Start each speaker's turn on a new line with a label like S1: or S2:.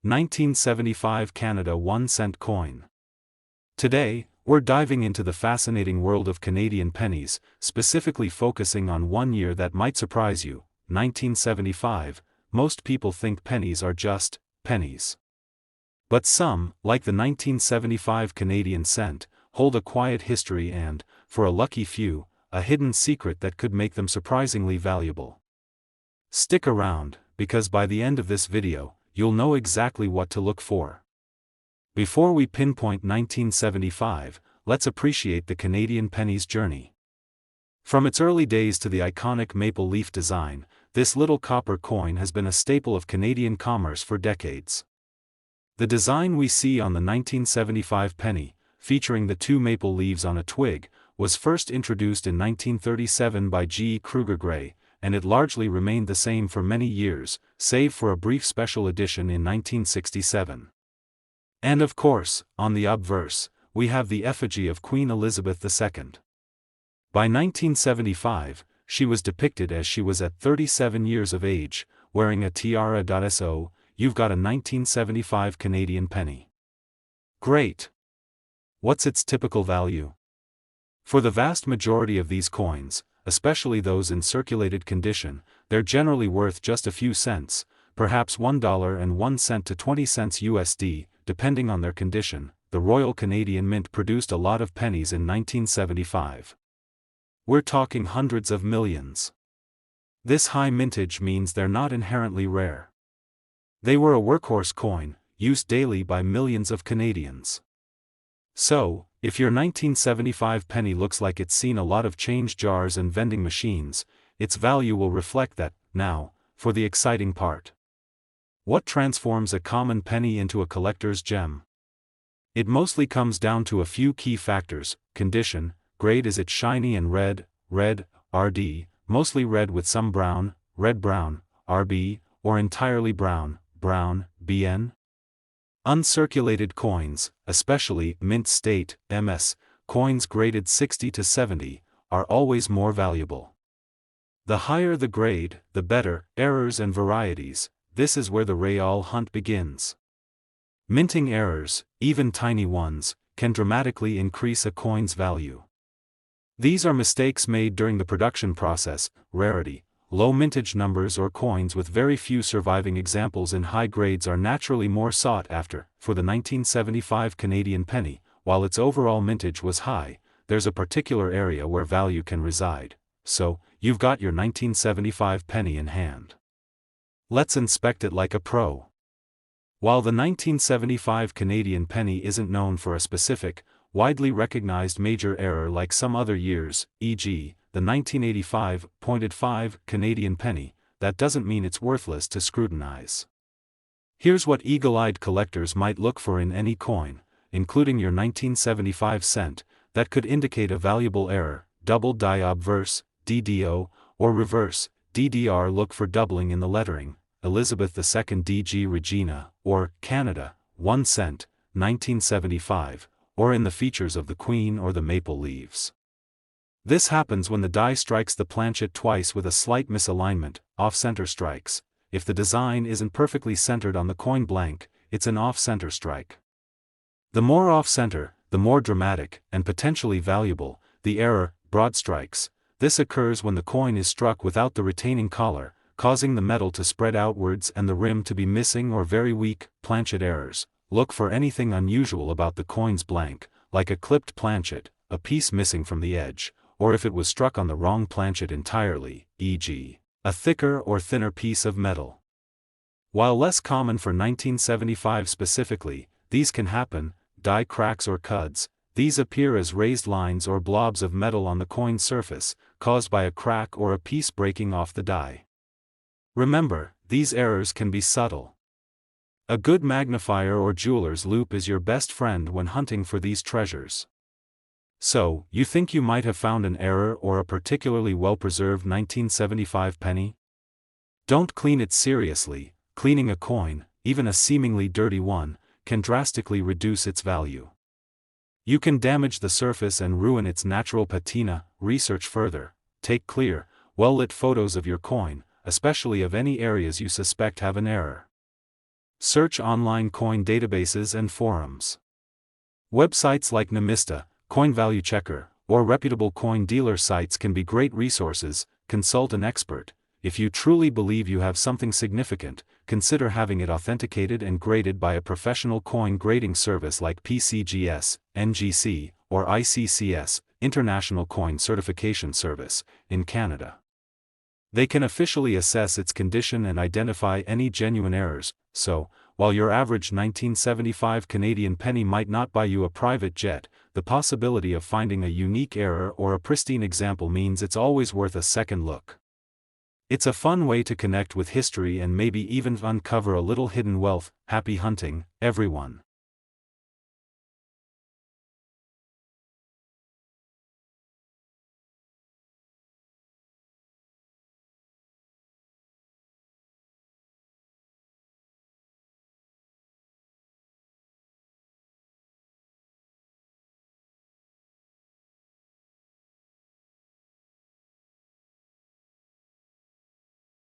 S1: 1975 Canada 1-cent coin. Today, we're diving into the fascinating world of Canadian pennies, specifically focusing on one year that might surprise you, 1975. Most people think pennies are just pennies. But some, like the 1975 Canadian cent, hold a quiet history and, for a lucky few, a hidden secret that could make them surprisingly valuable. Stick around, because by the end of this video, you'll know exactly what to look for. Before we pinpoint 1975, let's appreciate the Canadian penny's journey. From its early days to the iconic maple leaf design, this little copper coin has been a staple of Canadian commerce for decades. The design we see on the 1975 penny, featuring the two maple leaves on a twig, was first introduced in 1937 by G. Kruger Gray, and it largely remained the same for many years, save for a brief special edition in 1967. And of course, on the obverse, we have the effigy of Queen Elizabeth II. By 1975, she was depicted as she was at 37 years of age, wearing a tiara. So, you've got a 1975 Canadian penny. Great! What's its typical value? For the vast majority of these coins, especially those in circulated condition, they're generally worth just a few cents, perhaps $1.01 to 20 cents USD, depending on their condition. The Royal Canadian Mint produced a lot of pennies in 1975. We're talking hundreds of millions. This high mintage means they're not inherently rare. They were a workhorse coin, used daily by millions of Canadians. So, if your 1975 penny looks like it's seen a lot of change jars and vending machines, its value will reflect that. Now, for the exciting part. What transforms a common penny into a collector's gem? It mostly comes down to a few key factors: condition, grade. Is it shiny and red, RD, mostly red with some brown, red-brown, RB, or entirely brown, BN? Uncirculated coins, especially mint state, MS, coins graded 60 to 70, are always more valuable. The higher the grade, the better. Errors and varieties. This is where the real hunt begins. Minting errors, even tiny ones, can dramatically increase a coin's value. These are mistakes made during the production process. Rarity, low mintage numbers, or coins with very few surviving examples in high grades are naturally more sought after. For the 1975 Canadian penny, while its overall mintage was high, there's a particular area where value can reside. So, you've got your 1975 penny in hand. Let's inspect it like a pro. While the 1975 Canadian penny isn't known for a specific, widely recognized major error like some other years, e.g., the 1985 pointed 5 Canadian penny, that doesn't mean it's worthless to scrutinize. Here's what eagle-eyed collectors might look for in any coin, including your 1975 cent, that could indicate a valuable error: double die obverse, DDO, or reverse, DDR. Look for doubling in the lettering: Elizabeth II DG Regina, or Canada, 1 cent, 1975, or in the features of the Queen or the maple leaves. This happens when the die strikes the planchet twice with a slight misalignment, off-center strikes. If the design isn't perfectly centered on the coin blank, it's an off-center strike. The more off-center, the more dramatic, and potentially valuable, the error. Broad strikes. This occurs when the coin is struck without the retaining collar, causing the metal to spread outwards and the rim to be missing or very weak. Planchet errors. Look for anything unusual about the coin's blank, like a clipped planchet, a piece missing from the edge, or if it was struck on the wrong planchet entirely, e.g., a thicker or thinner piece of metal. While less common for 1975 specifically, these can happen. Die cracks or cuds. These appear as raised lines or blobs of metal on the coin's surface, caused by a crack or a piece breaking off the die. Remember, these errors can be subtle. A good magnifier or jeweler's loupe is your best friend when hunting for these treasures. So, you think you might have found an error or a particularly well-preserved 1975 penny? Don't clean it seriously. Cleaning a coin, even a seemingly dirty one, can drastically reduce its value. You can damage the surface and ruin its natural patina. Research further. Take clear, well-lit photos of your coin, especially of any areas you suspect have an error. Search online coin databases and forums. Websites like Numista, Coin Value Checker, or reputable coin dealer sites can be great resources. Consult an expert. If you truly believe you have something significant, consider having it authenticated and graded by a professional coin grading service like PCGS, NGC, or ICCS, International Coin Certification Service, in Canada. They can officially assess its condition and identify any genuine errors. So, while your average 1975 Canadian penny might not buy you a private jet, the possibility of finding a unique error or a pristine example means it's always worth a second look. It's a fun way to connect with history and maybe even uncover a little hidden wealth. Happy hunting, everyone.